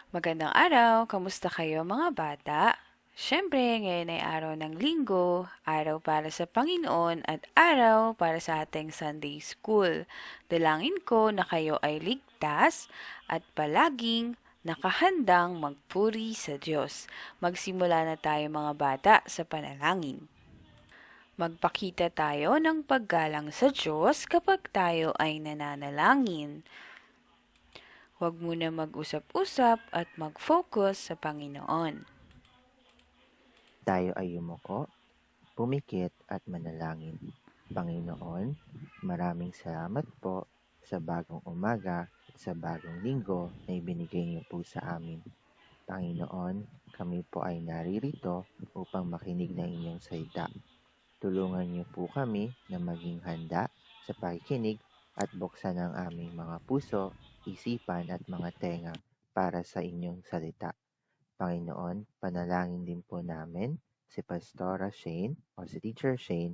Magandang araw, kamusta kayo mga bata? Siyempre, ngayon ay araw ng linggo, araw para sa Panginoon at araw para sa ating Sunday School. Dalangin ko na kayo ay ligtas at palaging nakahandang magpuri sa Diyos. Magsimula na tayo mga bata sa panalangin. Magpakita tayo ng paggalang sa Diyos kapag tayo ay nananalangin. Huwag muna mag-usap-usap at mag-focus sa Panginoon. Tayo ay yumuko, pumikit at manalangin. Panginoon, maraming salamat po sa bagong umaga at sa bagong linggo na ibinigay niyo po sa amin. Panginoon, kami po ay naririto upang makinig ng inyong salita. Tulungan niyo po kami na maging handa sa pakikinig at buksan ang aming mga puso, isipan at mga tenga para sa inyong salita. Panginoon, panalangin din po namin si Pastora Shane o si Teacher Shane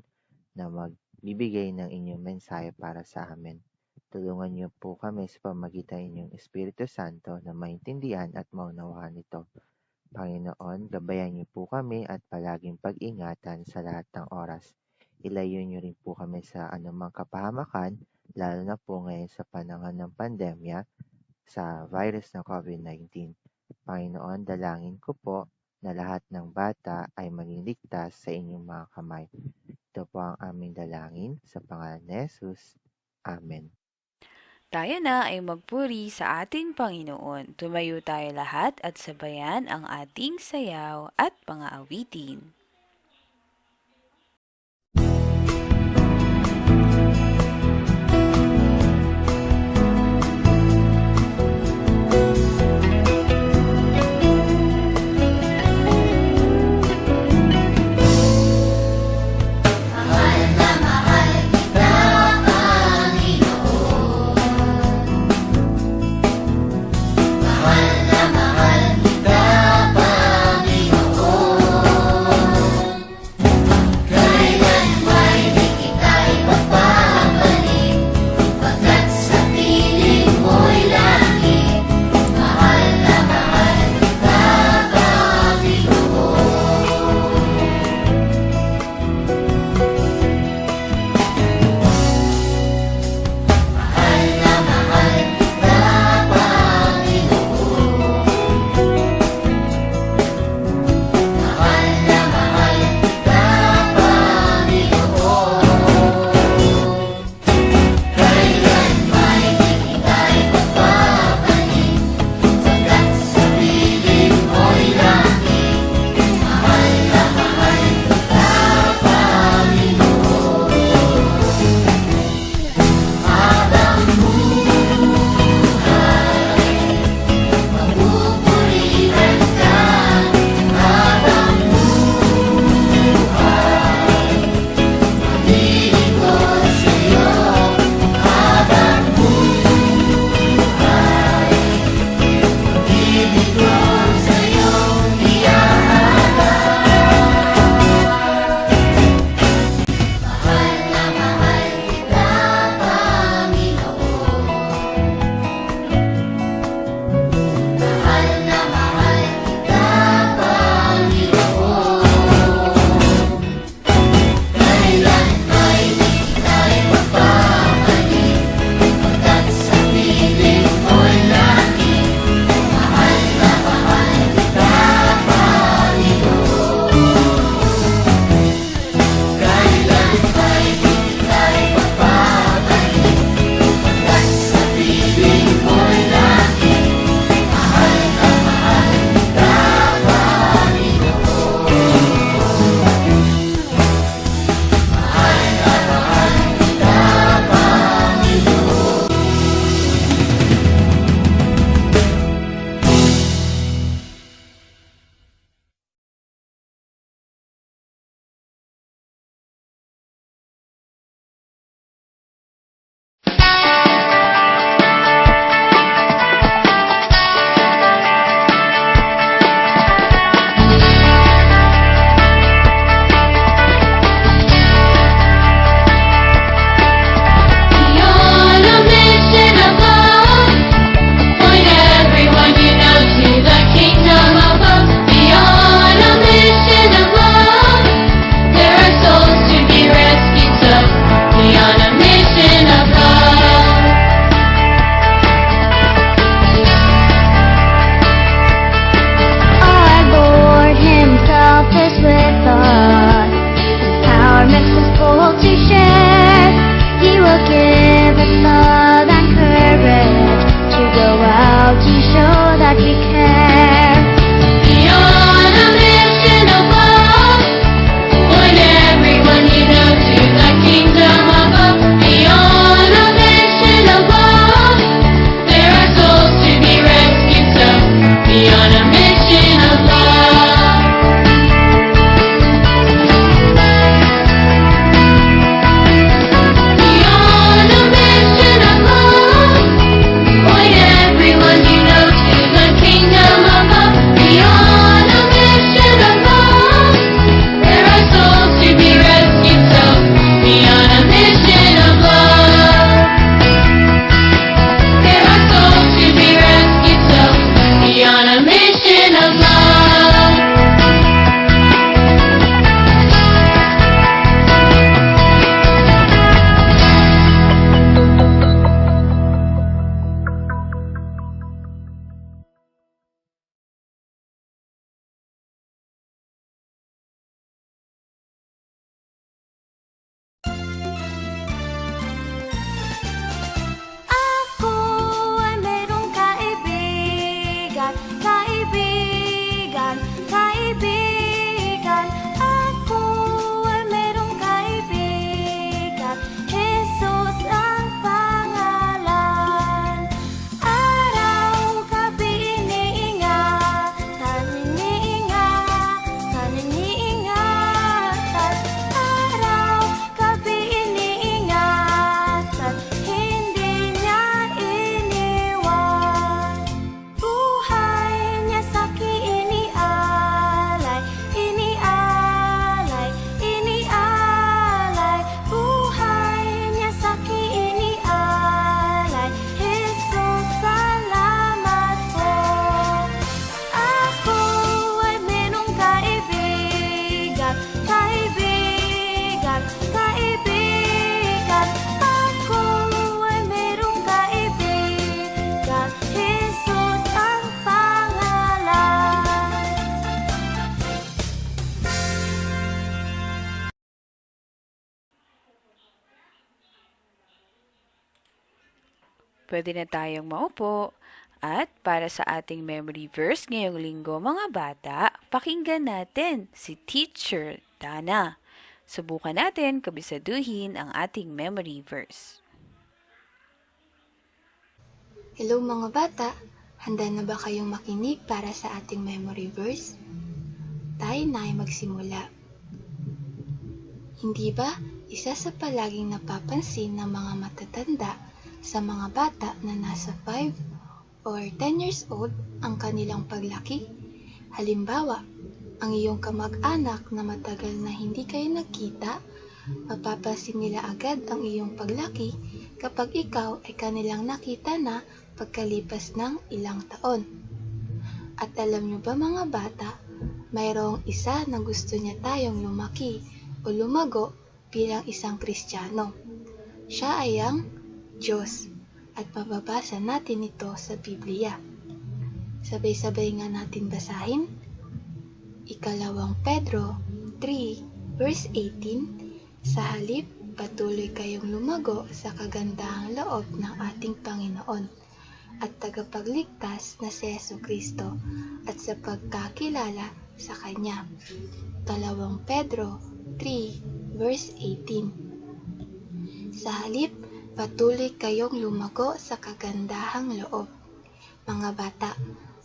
na magbibigay ng inyong mensahe para sa amin. Tulungan niyo po kami sa pamagitan ng inyong Espiritu Santo na maintindihan at maunawaan ito. Panginoon, gabayan niyo po kami at palaging pag-ingatan sa lahat ng oras. Ilayo niyo rin po kami sa anumang kapahamakan, lalo na po ngayon sa panahon ng pandemya sa virus ng COVID-19. Panginoon, dalangin ko po na lahat ng bata ay maging ligtas sa inyong mga kamay. Ito po ang aming dalangin sa pangalan ni Jesus. Amen. Tayo na ay magpuri sa ating Panginoon. Tumayo tayo lahat at sabayan ang ating sayaw at mga awitin. hardly care. Beyond a mission of love, point everyone you know to the kingdom above. Beyond a mission of love, there are souls to be rescued. So beyond a mission of love. Beyond a mission of love, point everyone you know to the kingdom above. Beyond a mission of love, there are souls to be rescued. So beyond a mission of love, there are souls to be rescued. So beyond a mission of love. Ako ay merong kaibigan, kaibigan, kaibigan. Ako ay merong kaibigan, Jesus ang pangalan. Araw-gabi iniingatan, iniingatan, iniingatan. Araw-gabi iniingatan, hindi niya iniwan. Buhay niya sa'kin inialay, inialay, inialay. Buhay niya sa'kin inialay. Jesus, salamat po. Ako ay merong kaibigan, kaibigan, kaibigan. Ako ay merong kaibigan, Jesus ang pangalan. Pwede na tayong maupo. At para sa ating memory verse ngayong linggo mga bata, pakinggan natin si Teacher Dana. Subukan natin kabisaduhin ang ating memory verse. Hello mga bata! Handa na ba kayong makinig para sa ating memory verse? Tayo na ay magsimula. Hindi ba isa sa palaging napapansin ng mga matatanda sa mga bata na nasa 5 or 10 years old ang kanilang paglaki? Halimbawa, ang iyong kamag-anak na matagal na hindi kayo nagkita, mapapansin nila agad ang iyong paglaki kapag ikaw ay kanilang nakita na pagkalipas ng ilang taon. At alam nyo ba mga bata, mayroong isa na gusto niya tayong lumaki o lumago bilang isang Kristiyano. Siya ay ang Diyos at mababasa natin ito sa Biblia. Sabay-sabay nga natin basahin. Ikalawang Pedro 3 verse 18, sa halip patuloy kayong lumago sa kagandahang loob ng ating Panginoon at tagapagligtas na si Jesucristo at sa pagkakilala sa Kanya. Ikalawang Pedro 3 verse 18, sa halip patuloy kayong lumago sa kagandahang loob. Mga bata,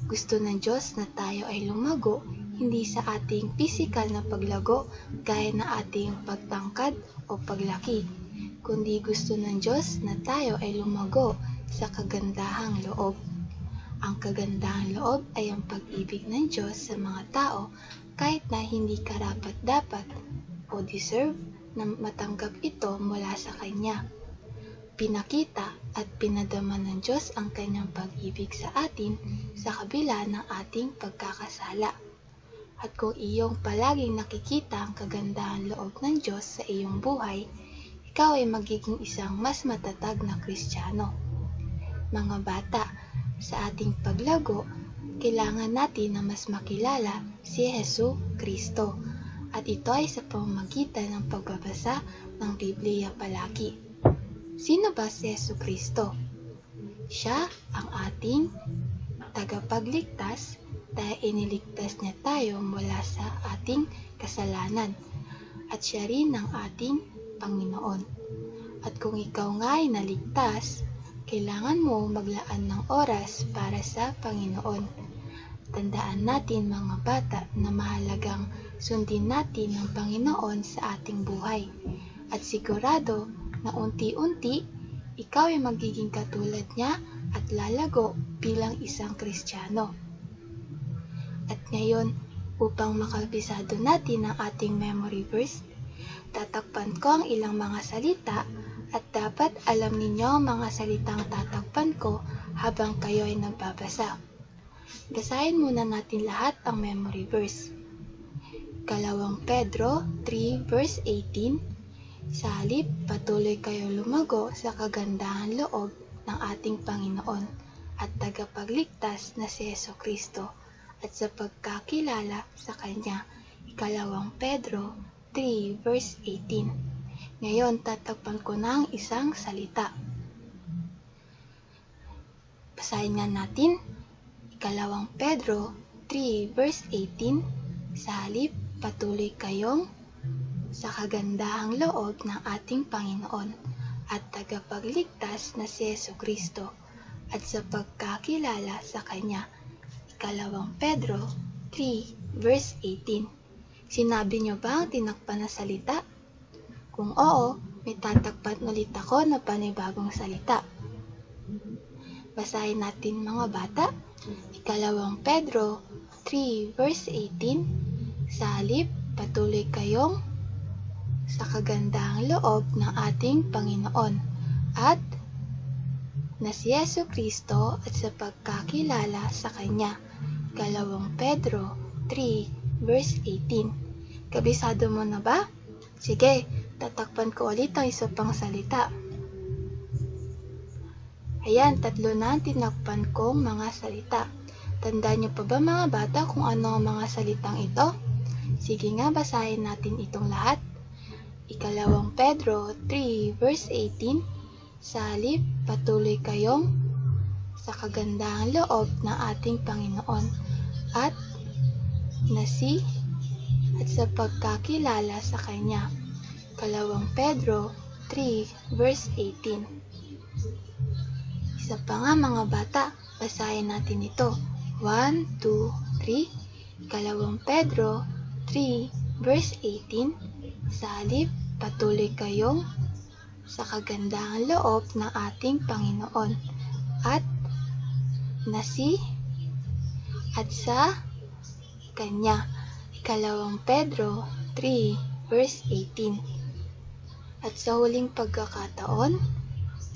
gusto ng Diyos na tayo ay lumago, hindi sa ating pisikal na paglago gaya na ating pagtangkad o paglaki, kundi gusto ng Diyos na tayo ay lumago sa kagandahang loob. Ang kagandahang loob ay ang pag-ibig ng Diyos sa mga tao kahit na hindi karapat-dapat o deserve na matanggap ito mula sa Kanya. Pinakita at pinadama ng Diyos ang Kanyang pag-ibig sa atin sa kabila ng ating pagkakasala. At kung iyong palaging nakikita ang kagandahan loob ng Diyos sa iyong buhay, ikaw ay magiging isang mas matatag na Kristiyano. Mga bata, sa ating paglago, kailangan natin na mas makilala si Jesucristo. At ito ay sa pamamagitan ng pagbabasa ng Biblia palagi. Sino ba si Jesucristo? Siya ang ating tagapagligtas dahil iniligtas niya tayo mula sa ating kasalanan at siya rin ang ating Panginoon. At kung ikaw nga ay naligtas, kailangan mo maglaan ng oras para sa Panginoon. Tandaan natin mga bata na mahalagang sundin natin ang Panginoon sa ating buhay. At sigurado na unti-unti, ikaw ay magiging katulad niya at lalago bilang isang Kristiyano. At ngayon, upang makabisado natin ang ating memory verse, tatakpan ko ang ilang mga salita at dapat alam ninyo ang mga salitang tatakpan ko habang kayo ay nagbabasa. Basahin muna natin lahat ang memory verse. 2 Pedro 3 verse 18. Sa halip, patuloy kayong lumago sa kagandahan loob ng ating Panginoon at tagapagligtas na si Jesucristo at sa pagkakilala sa Kanya. 2 Pedro 3 verse 18. Ngayon, tatakpan ko na ang isang salita. Basahin nga natin. 2 Pedro 3 verse 18. Sa halip, patuloy kayong sa kagandahang loob ng ating Panginoon at tagapagligtas na si Jesucristo at sa pagkakilala sa Kanya. 2 Pedro 3 verse 18. Sinabi niyo ba ang tinakpan na salita? Kung oo, may tatakpan ulit ako na panibagong salita. Basahin natin mga bata. 2 Pedro 3 verse 18. Sa halip, patuloy kayong sa kagandahang loob ng ating Panginoon at na si Jesucristo at sa pagkakilala sa Kanya. 2 Pedro 3 verse 18. Kabisado mo na ba? Sige, tatakpan ko ulit ang isa pang salita. Ayan, 3 na ang tinakpan kong mga salita. Tandaan niyo pa ba mga bata kung ano ang mga salitang ito? Sige nga, basahin natin itong lahat. 2 Pedro 3 verse 18. Sa halip, patuloy kayong sa kagandahang loob ng ating Panginoon at nasi at sa pagkakilala sa Kanya. 2 Pedro 3 verse 18. Isa pa nga mga bata, basahin natin ito. 1, 2, 3. 2 Pedro 3 verse 18. Sa halip, patuloy kayong sa kagandahang loob ng ating Panginoon at nasi at sa Kanya. 2 Pedro 3 verse 18. At sa huling pagkakataon,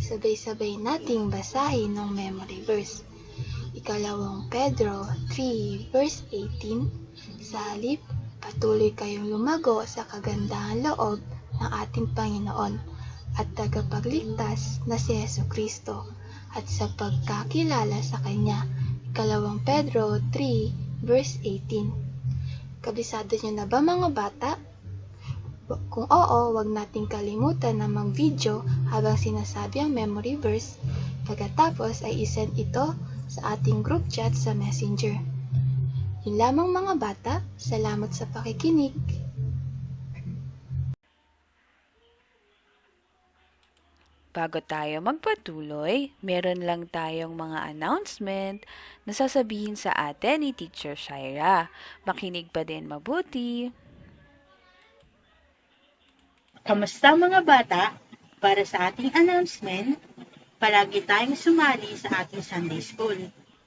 sabay-sabay nating basahin ng memory verse. 2 Pedro 3 verse 18. Sa halip, patuloy kayong lumago sa kagandahan loob ng ating Panginoon at tagapagligtas na si Jesucristo at sa pagkakilala sa Kanya. 2 Pedro 3 verse 18. Kabisado nyo na ba mga bata? Kung oo, huwag nating kalimutan na mag-video habang sinasabi ang memory verse. Pagkatapos ay isend ito sa ating group chat sa Messenger. Yun lamang mga bata, salamat sa pakikinig. Bago tayo magpatuloy, meron lang tayong mga announcement na sasabihin sa atin ni Teacher Shaira. Makinig pa din mabuti. Kamusta mga bata? Para sa ating announcement, palagi tayong sumali sa ating Sunday School.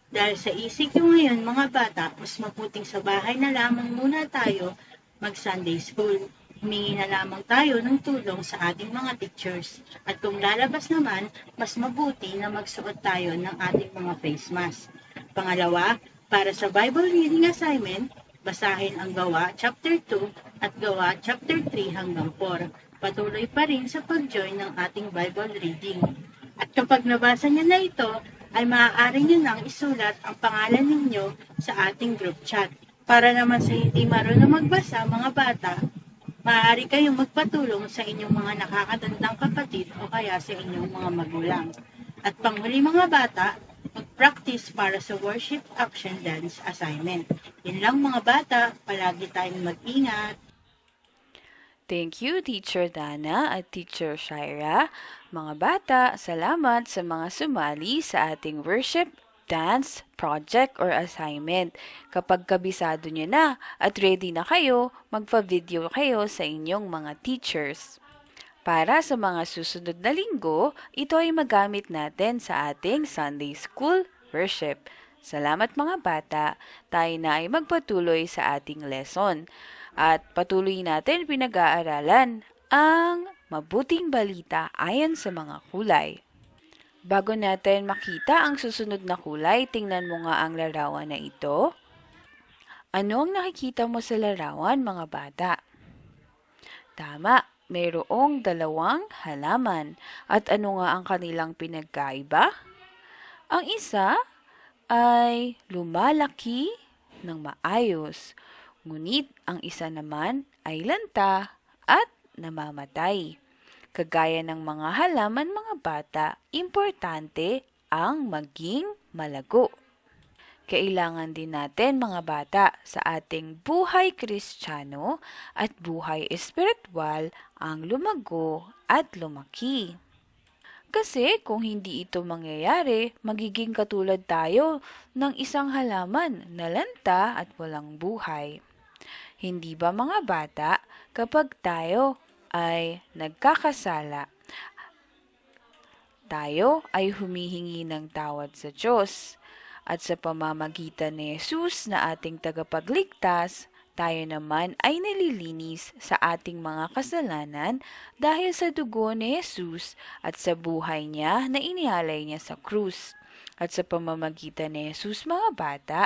Dahil sa isip nyo ngayon mga bata, mas mabuting sa bahay na lamang muna tayo mag-Sunday School. Humingi na lamang tayo ng tulong sa ating mga teachers. At kung lalabas naman, mas mabuti na magsuot tayo ng ating mga face mask. Pangalawa, para sa Bible reading assignment, basahin ang Gawa chapter 2 at Gawa chapter 3 hanggang 4. Patuloy pa rin sa pag-join ng ating Bible reading. At kapag nabasa niyo na ito, ay maaari niyo nang isulat ang pangalan ninyo sa ating group chat. Para naman sa hindi marunong magbasa mga bata, maaari kayong magpatulong sa inyong mga nakakatandang kapatid o kaya sa inyong mga magulang. At panghuli mga bata, mag-practice para sa worship action dance assignment. Yun lang mga bata, palagi tayong mag-ingat. Thank you, Teacher Dana at Teacher Shaira. Mga bata, salamat sa mga sumali sa ating worship, dance, project, or assignment. Kapag kabisado nyo na at ready na kayo, magpa-video kayo sa inyong mga teachers. Para sa mga susunod na linggo, ito ay magamit natin sa ating Sunday School Worship. Salamat mga bata, tayo na ay magpatuloy sa ating lesson. At patuloy natin pinag-aaralan ang mabuting balita ayon sa mga kulay. Bago natin makita ang susunod na kulay, tingnan mo nga ang larawan na ito. Ano ang nakikita mo sa larawan mga bata? Tama, mayroong dalawang halaman. At ano nga ang kanilang pinagkaiba? Ang isa ay lumalaki ng maayos, ngunit ang isa naman ay lanta at namamatay. Kagaya ng mga halaman mga bata, importante ang maging malago. Kailangan din natin mga bata sa ating buhay Kristiyano at buhay espiritual ang lumago at lumaki. Kasi kung hindi ito mangyayari, magiging katulad tayo ng isang halaman na lanta at walang buhay. Hindi ba mga bata, kapag tayo ay nagkakasala, tayo ay humihingi ng tawad sa Diyos. At sa pamamagitan ni Jesus na ating tagapagligtas, tayo naman ay nalilinis sa ating mga kasalanan dahil sa dugo ni Jesus at sa buhay niya na inialay niya sa krus. At sa pamamagitan ni Jesus mga bata,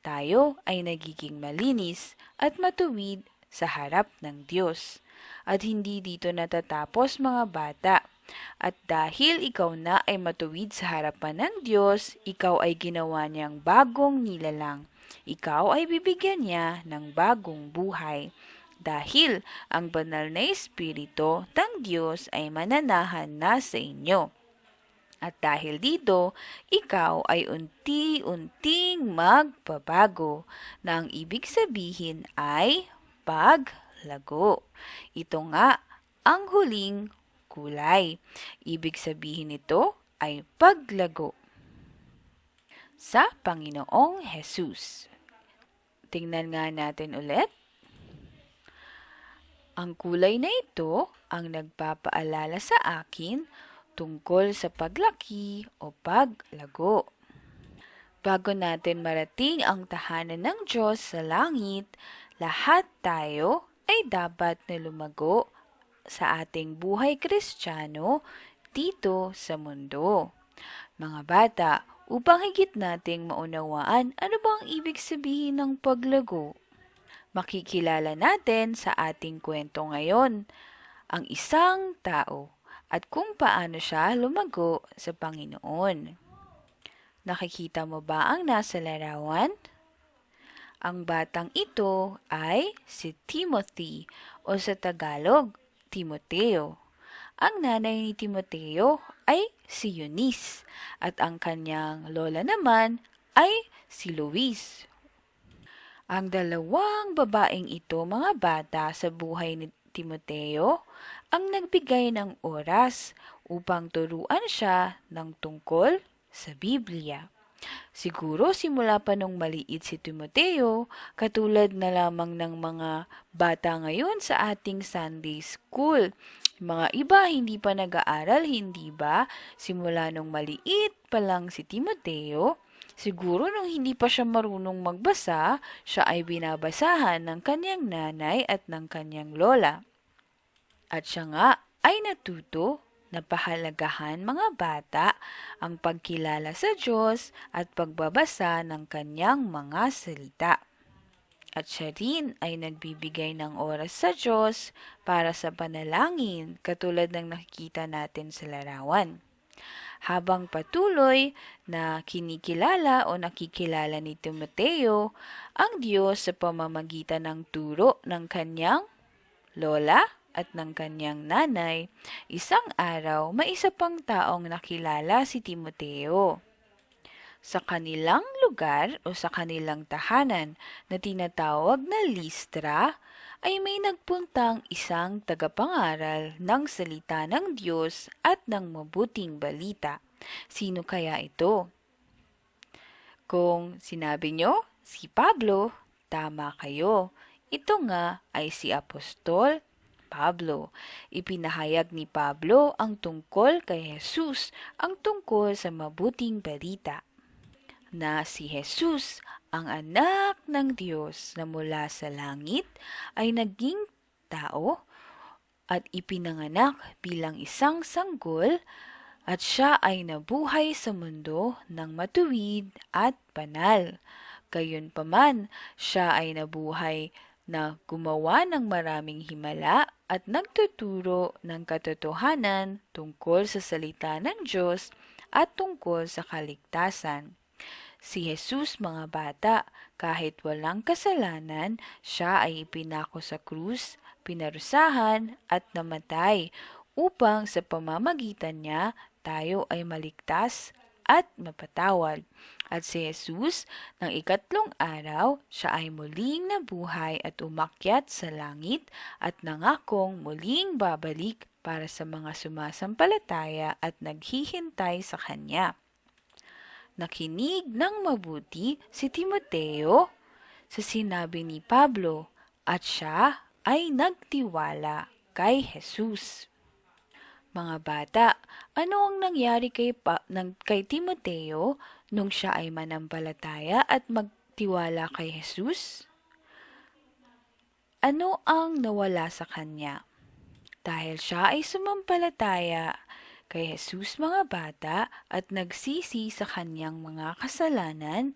tayo ay nagiging malinis at matuwid sa harap ng Diyos. At hindi dito natatapos mga bata. At dahil ikaw na ay matuwid sa harapan ng Diyos, ikaw ay ginawa niyang bagong nilalang. Ikaw ay bibigyan niya ng bagong buhay. Dahil ang banal na Espiritu ng Diyos ay mananahan na sa inyo. At dahil dito, ikaw ay unti-unting magbabago na ang ibig sabihin ay paglago. Ito nga ang huling kulay. Ibig sabihin nito ay paglago sa Panginoong Hesus. Tingnan nga natin ulit. Ang kulay na ito ang nagpapaalala sa akin tungkol sa paglaki o paglago. Bago natin marating ang tahanan ng Diyos sa langit, lahat tayo ay dapat na lumago sa ating buhay Kristiyano dito sa mundo. Mga bata, upang higit nating maunawaan ano ba ang ibig sabihin ng paglago, makikilala natin sa ating kwento ngayon ang isang tao at kung paano siya lumago sa Panginoon. Nakikita mo ba ang nasa larawan? Ang batang ito ay si Timothy o sa Tagalog, Timoteo. Ang nanay ni Timoteo ay si Eunice at ang kanyang lola naman ay si Luis. Ang dalawang babaeng ito mga bata sa buhay ni Timoteo ang nagbigay ng oras upang turuan siya ng tungkol sa Biblia. Siguro simula pa nung maliit si Timoteo, katulad na lamang ng mga bata ngayon sa ating Sunday School. Mga iba hindi pa nag-aaral, hindi ba? Simula nung maliit pa lang si Timoteo, siguro nung hindi pa siya marunong magbasa, siya ay binabasahan ng kanyang nanay at ng kanyang lola. At siya nga ay natuto na pahalagahan mga bata ang pagkilala sa Diyos at pagbabasa ng kanyang mga salita. At siya rin ay nagbibigay ng oras sa Diyos para sa panalangin katulad ng nakikita natin sa larawan. Habang patuloy na kinikilala o nakikilala ni Timoteo ang Diyos sa pamamagitan ng turo ng kanyang lola at ng kanyang nanay, isang araw may isa pang taong nakilala si Timoteo. sa kanilang lugar o sa kanilang tahanan na tinatawag na Listra, ay may nagpuntang isang tagapangaral ng salita ng Diyos at ng mabuting balita. Sino kaya ito? Kung sinabi nyo, si Pablo, tama kayo. Ito nga ay si Apostol Pablo. Ipinahayag ni Pablo ang tungkol kay Jesus, ang tungkol sa mabuting balita, na si Jesus, ang anak ng Diyos na mula sa langit, ay naging tao at ipinanganak bilang isang sanggol, at siya ay nabuhay sa mundo ng matuwid at banal. Gayunpaman, siya ay nabuhay na gumawa ng maraming himala at nagtuturo ng katotohanan tungkol sa salita ng Diyos at tungkol sa kaligtasan. Si Jesus, mga bata, kahit walang kasalanan, siya ay ipinako sa krus, pinarusahan at namatay upang sa pamamagitan niya tayo ay maligtas at mapatawad. At si Jesus, ng ikatlong araw, siya ay muling nabuhay at umakyat sa langit at nangakong muling babalik para sa mga sumasampalataya at naghihintay sa Kanya. Nakinig ng mabuti si Timoteo sa sinabi ni Pablo at siya ay nagtiwala kay Jesus. Mga bata, ano ang nangyari kay Timoteo nung siya ay manampalataya at magtiwala kay Jesus? Ano ang nawala sa kanya? Dahil siya ay sumampalataya kay Jesus, mga bata, at nagsisi sa kanyang mga kasalanan,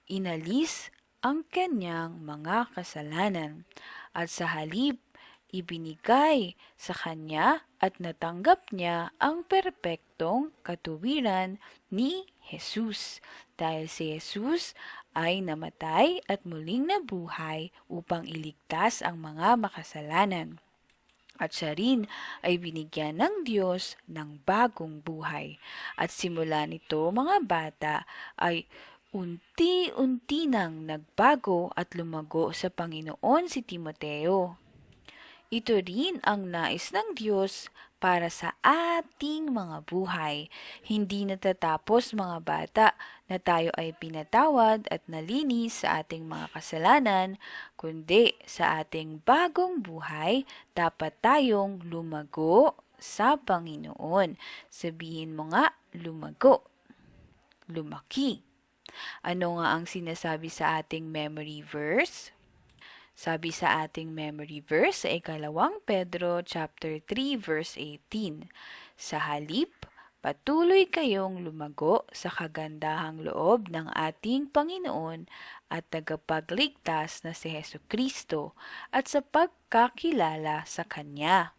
inalis ang kanyang mga kasalanan, at sa halip, ibinigay sa kanya at natanggap niya ang perpektong katuwiran ni Jesus, dahil si Jesus ay namatay at muling nabuhay upang iligtas ang mga makasalanan. At siya rin ay binigyan ng Diyos ng bagong buhay. At simula nito, mga bata, ay unti-unti nang nagbago at lumago sa Panginoon si Timoteo. Ito rin ang nais ng Diyos para sa ating mga buhay. Hindi natatapos, mga bata, na tayo ay pinatawad at nalinis sa ating mga kasalanan, kundi sa ating bagong buhay, dapat tayong lumago sa Panginoon. Sabihin mo nga, lumago, lumaki. Ano nga ang sinasabi sa ating memory verse? Sabi sa ating memory verse sa 2 Pedro chapter 3 verse 18, sa halip, patuloy kayong lumago sa kagandahang loob ng ating Panginoon at tagapagligtas na si Hesukristo at sa pagkakilala sa Kanya.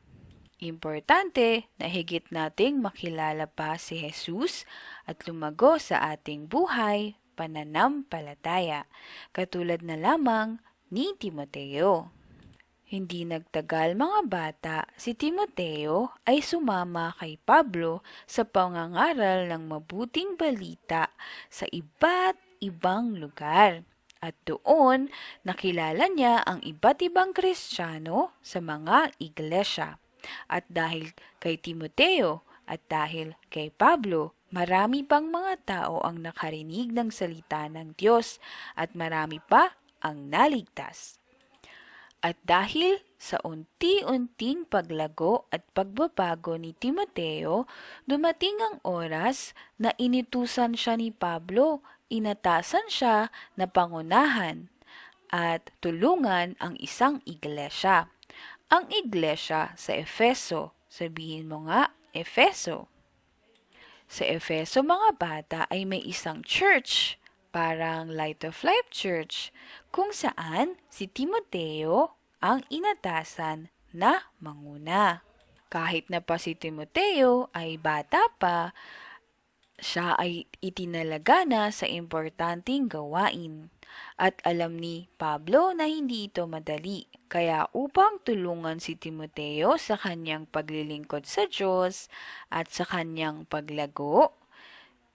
Importante na higit nating makilala pa si Jesus at lumago sa ating buhay, pananampalataya, katulad na lamang ni Timoteo. Hindi nagtagal, mga bata, si Timoteo ay sumama kay Pablo sa pangangaral ng mabuting balita sa iba't ibang lugar. At doon, nakilala niya ang iba't ibang Kristiyano sa mga iglesia. At dahil kay Timoteo at dahil kay Pablo, marami pang mga tao ang nakarinig ng salita ng Diyos at marami pa ang naligtas. At dahil sa unti-unting paglago at pagbabago ni Timoteo, dumating ang oras na initusan siya ni Pablo, inatasan siya na pangunahan at tulungan ang isang iglesia. Ang iglesia sa Efeso, sabihin mo nga, Efeso. Sa Efeso, mga bata, ay may isang church, parang Light of Life Church, kung saan si Timoteo ang inatasan na manguna. Kahit na pa si Timoteo ay bata pa, siya ay itinalaga na sa importanteng gawain. At alam ni Pablo na hindi ito madali. Kaya upang tulungan si Timoteo sa kanyang paglilingkod sa Diyos at sa kanyang paglago,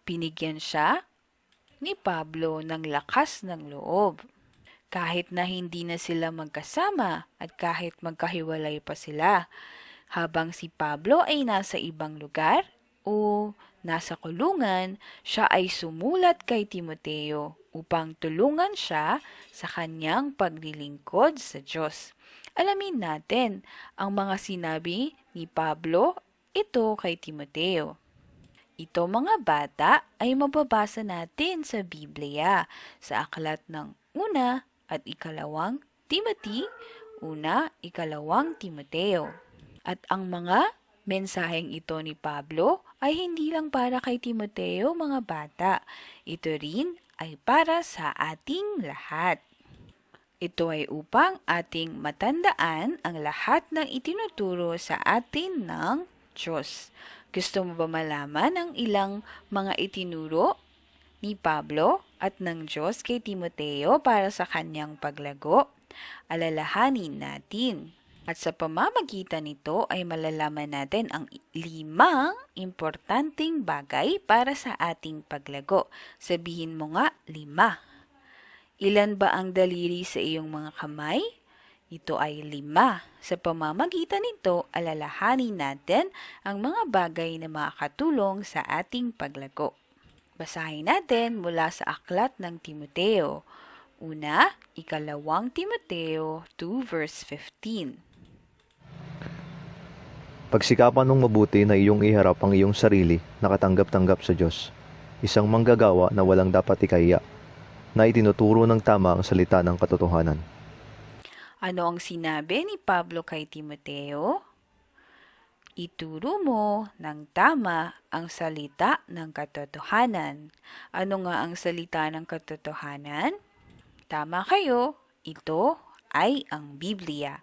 binigyan siya ni Pablo ng lakas ng loob. Kahit na hindi na sila magkasama at kahit magkahiwalay pa sila, habang si Pablo ay nasa ibang lugar o nasa kulungan, siya ay sumulat kay Timoteo upang tulungan siya sa kanyang paglilingkod sa Diyos. Alamin natin ang mga sinabi ni Pablo ito kay Timoteo. Ito mga bata ay mababasa natin sa Biblia sa aklat ng una at ikalawang Timothy, una, ikalawang Timoteo. At ang mga mensaheng ito ni Pablo ay hindi lang para kay Timoteo mga bata. Ito rin ay para sa ating lahat. Ito ay upang ating matandaan ang lahat ng itinuturo sa atin ng Diyos. Gusto mo ba malaman ang ilang mga itinuro ni Pablo at ng Diyos kay Timoteo para sa kanyang paglago? Alalahanin natin. At sa pamamagitan nito ay malalaman natin ang 5 importanteng bagay para sa ating paglago. Sabihin mo nga 5. Ilan ba ang daliri sa iyong mga kamay? Ito ay 5. Sa pamamagitan nito, alalahanin natin ang mga bagay na makakatulong sa ating paglago. Basahin natin mula sa aklat ng Timoteo. Una, ikalawang Timoteo 2 verse 15. Pagsikapan mong mabuti na iyong iharap ang iyong sarili na katanggap-tanggap sa Diyos, isang manggagawa na walang dapat ikahiya, na itinuturo ng tama ang salita ng katotohanan. Ano ang sinabi ni Pablo kay Timoteo? Ituro mo ng tama ang salita ng katotohanan. Ano nga ang salita ng katotohanan? Tama kayo, ito ay ang Biblia.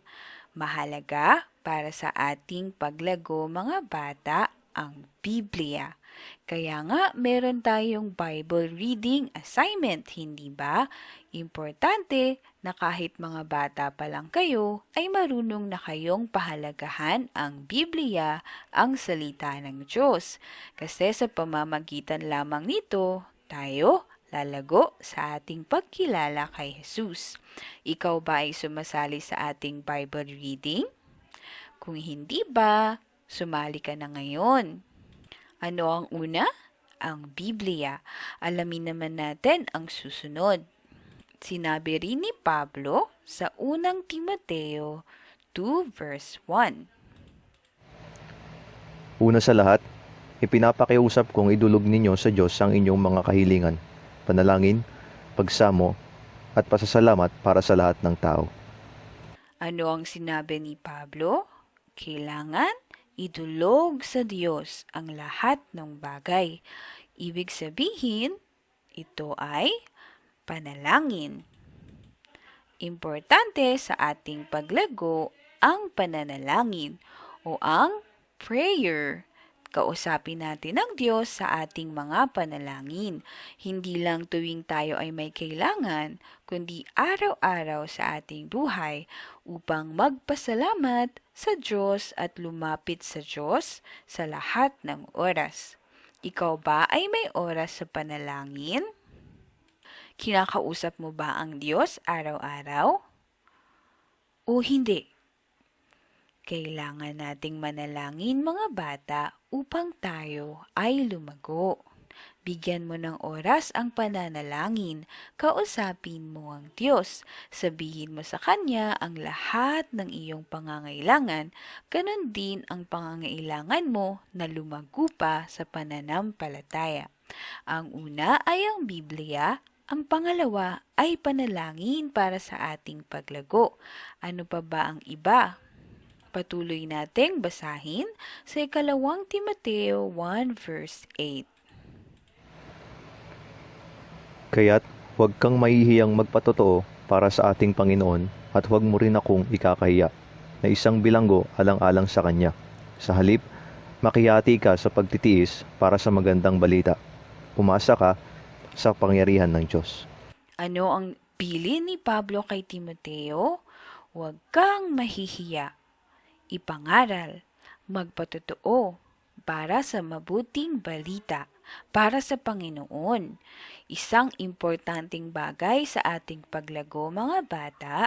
Mahalaga para sa ating paglago mga bata ang Biblia. Kaya nga meron tayong Bible reading assignment, hindi ba? Importante na kahit mga bata pa lang kayo ay marunong na kayong pahalagahan ang Biblia, ang salita ng Diyos. Kasi sa pamamagitan lamang nito, tayo lalago sa ating pagkilala kay Jesus. Ikaw ba ay sumasali sa ating Bible reading? Kung hindi ba, sumali ka na ngayon. Ano ang una? Ang Biblia. Alamin naman natin ang susunod. Sinabi rin ni Pablo sa unang Timoteo 2 verse 1. Una sa lahat, ipinapakiusap kong idulog ninyo sa Diyos ang inyong mga kahilingan, panalangin, pagsamo, at pasasalamat para sa lahat ng tao. Ano ang sinabi ni Pablo? Kailangan idulog sa Diyos ang lahat ng bagay. Ibig sabihin, ito ay panalangin. Importante sa ating paglago ang pananalangin o ang prayer. Kausapin natin ang Diyos sa ating mga panalangin. Hindi lang tuwing tayo ay may kailangan, kundi araw-araw sa ating buhay upang magpasalamat sa Diyos at lumapit sa Diyos sa lahat ng oras. Ikaw ba ay may oras sa panalangin? Kinakausap mo ba ang Diyos araw-araw? O hindi? Kailangan nating manalangin mga bata upang tayo ay lumago. Bigyan mo ng oras ang pananalangin, kausapin mo ang Diyos, sabihin mo sa Kanya ang lahat ng iyong pangangailangan, ganon din ang pangangailangan mo na lumago pa sa pananampalataya. Ang una ay ang Biblia, ang pangalawa ay panalangin para sa ating paglago. Ano pa ba ang iba? Patuloy nating basahin sa ikalawang Timoteo 1 verse 8. Kaya't huwag kang mahihiyang magpatotoo para sa ating Panginoon at huwag mo rin akong ikakahiya na isang bilanggo alang-alang sa Kanya. Sa halip, makihati ka sa pagtitiis para sa magandang balita. Umasa ka sa pangyarihan ng Diyos. Ano ang bilin ni Pablo kay Timoteo? Huwag kang mahihiya. Ipangaral, magpatotoo para sa mabuting balita. para sa Panginoon. Isang importanteng bagay sa ating paglago mga bata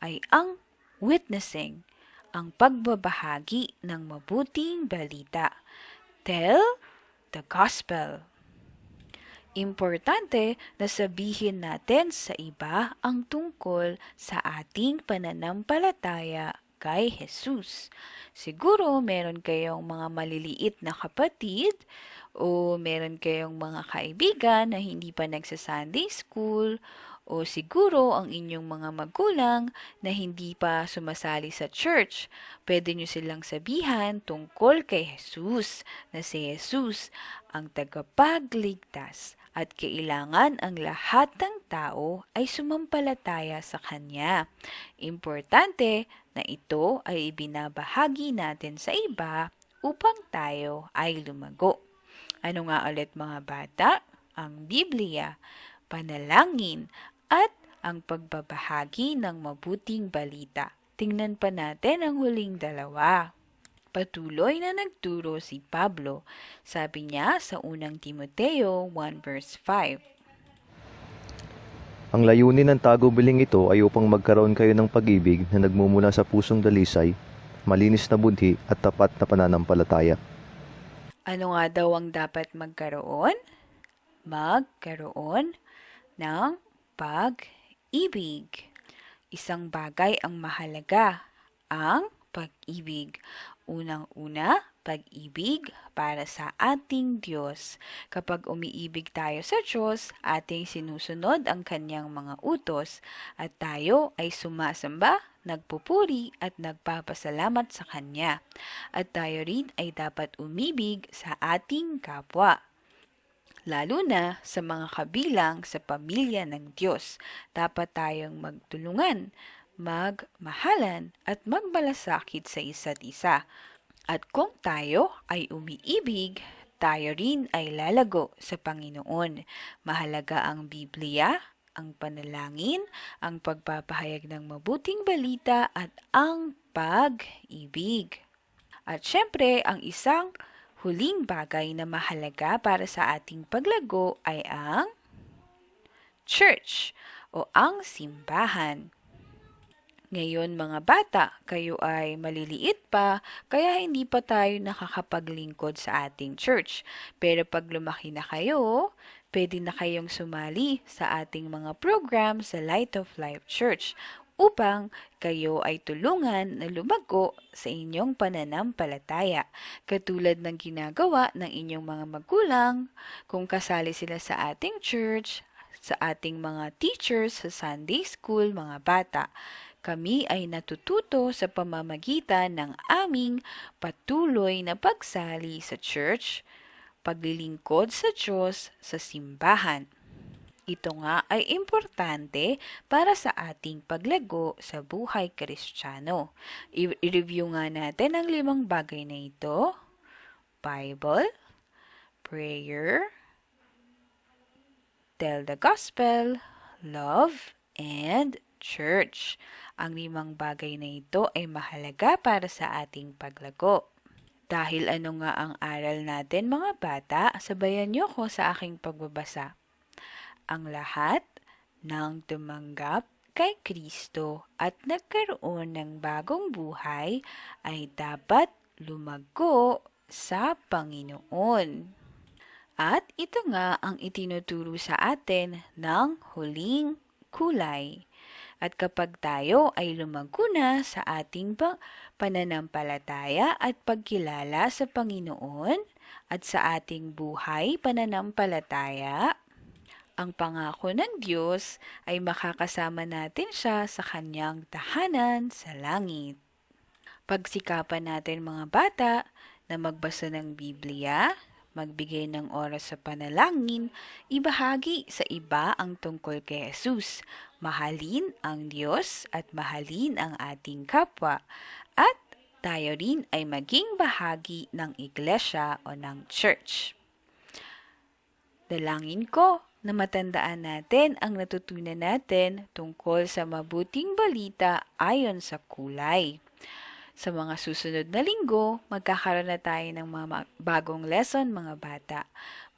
ay ang witnessing, ang pagbabahagi ng mabuting balita. Tell the gospel. Importante na sabihin natin sa iba ang tungkol sa ating pananampalataya kay Jesus. Siguro meron kayong mga maliliit na kapatid o meron kayong mga kaibigan na hindi pa nagsa-Sunday school o siguro ang inyong mga magulang na hindi pa sumasali sa church. Pwede nyo silang sabihan tungkol kay Jesus, na si Jesus ang tagapagligtas at kailangan ang lahat ng tao ay sumampalataya sa Kanya. Importante na ito ay ibinabahagi natin sa iba upang tayo ay lumago. Ano nga ulit mga bata? Ang Biblia, panalangin, at ang pagbabahagi ng mabuting balita. Tingnan pa natin ang huling dalawa. Patuloy na nagturo si Pablo. Sabi niya sa unang Timoteo 1 verse 5. Ang layunin ng tagubiling ito ay upang magkaroon kayo ng pag-ibig na nagmumula sa pusong dalisay, malinis na budhi at tapat na pananampalataya. Ano nga daw ang dapat magkaroon? Magkaroon ng pag-ibig. Isang bagay ang mahalaga, ang pag-ibig. Unang-una, pag-ibig para sa ating Diyos. Kapag umiibig tayo sa Diyos, ating sinusunod ang Kanyang mga utos at tayo ay sumasamba, nagpupuri at nagpapasalamat sa Kanya. At tayo rin ay dapat umibig sa ating kapwa. Lalo na sa mga kabilang sa pamilya ng Diyos. Dapat tayong magtulungan, magmahalan at magmalasakit sa isa't isa. At kung tayo ay umiibig, tayo rin ay lalago sa Panginoon. Mahalaga ang Biblia, ang panalangin, ang pagpapahayag ng mabuting balita at ang pag-ibig. At syempre, ang isang huling bagay na mahalaga para sa ating paglago ay ang church o ang simbahan. Ngayon mga bata, kayo ay maliliit pa, kaya hindi pa tayo nakakapaglingkod sa ating church. Pero pag lumaki na kayo, pwede na kayong sumali sa ating mga program sa Light of Life Church upang kayo ay tulungan na lumago sa inyong pananampalataya. Katulad ng ginagawa ng inyong mga magulang, kung kasali sila sa ating church, sa ating mga teachers sa Sunday school, mga bata. Kami ay natututo sa pamamagitan ng aming patuloy na pagsali sa church, paglilingkod sa Diyos sa simbahan. Ito nga ay importante para sa ating paglago sa buhay Kristiyano. I-review nga natin ang 5 bagay na ito: Bible, prayer, tell the gospel, love, and church. Ang 5 bagay na ito ay mahalaga para sa ating paglago. Dahil ano nga ang aral natin mga bata, sabayan niyo ko sa aking pagbabasa. Ang lahat ng tumanggap kay Kristo at nagkaroon ng bagong buhay ay dapat lumago sa Panginoon. At ito nga ang itinuturo sa atin ng huling kulay. At kapag tayo ay lumago na sa ating pananampalataya at pagkilala sa Panginoon at sa ating buhay pananampalataya, ang pangako ng Diyos ay makakasama natin siya sa kanyang tahanan sa langit. Pagsikapan natin mga bata na magbasa ng Biblia, magbigay ng oras sa panalangin, ibahagi sa iba ang tungkol kay Jesus, mahalin ang Diyos at mahalin ang ating kapwa, at tayo rin ay maging bahagi ng iglesia o ng church. Dalangin ko na matandaan natin ang natutunan natin tungkol sa mabuting balita ayon sa kulay. Sa mga susunod na linggo, magkakaroon na tayo ng mga bagong lesson mga bata.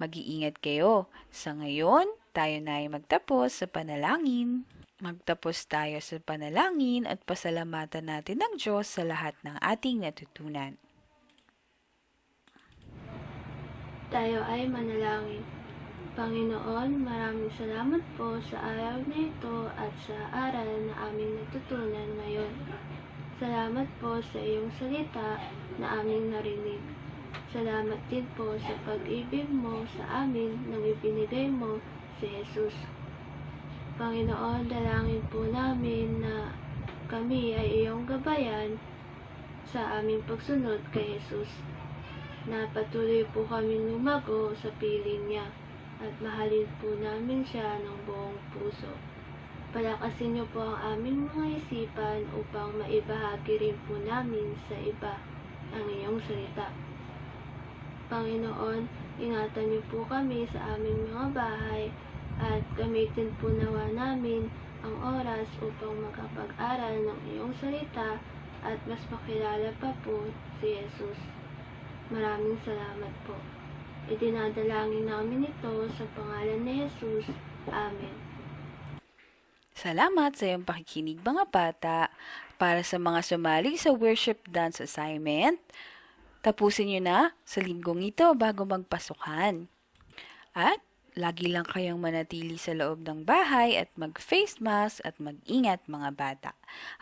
Mag-iingat kayo. Sa ngayon, tayo na ay magtapos sa panalangin. Magtapos tayo sa panalangin at pasalamatan natin ng Diyos sa lahat ng ating natutunan. Tayo ay manalangin. Panginoon, maraming salamat po sa araw na ito at sa aral na aming natutunan ngayon. Salamat po sa iyong salita na aming narinig. Salamat din po sa pag-ibig mo sa amin nang ibinigay mo si Jesus. Panginoon, dalangin po namin na kami ay iyong gabayan sa aming pagsunod kay Jesus. Na patuloy po kami lumago sa piling niya at mahalin po namin siya ng buong puso. Palakasin niyo po ang aming mga isipan upang maibahagi rin po namin sa iba ang iyong salita. Panginoon, ingatan niyo po kami sa aming mga bahay at gamitin po nawa namin ang oras upang makapag-aral ng iyong salita at mas makilala pa po si Jesus. Maraming salamat po. Idinadalangin namin ito sa pangalan ni Jesus. Amen. Salamat sa iyong pakikinig mga bata. Para sa mga sumali sa worship dance assignment, tapusin nyo na sa linggong ito bago magpasukan. At lagi lang kayong manatili sa loob ng bahay at mag-face mask at mag-ingat mga bata.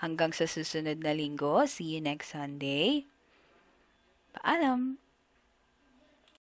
Hanggang sa susunod na linggo, see you next Sunday. Paalam!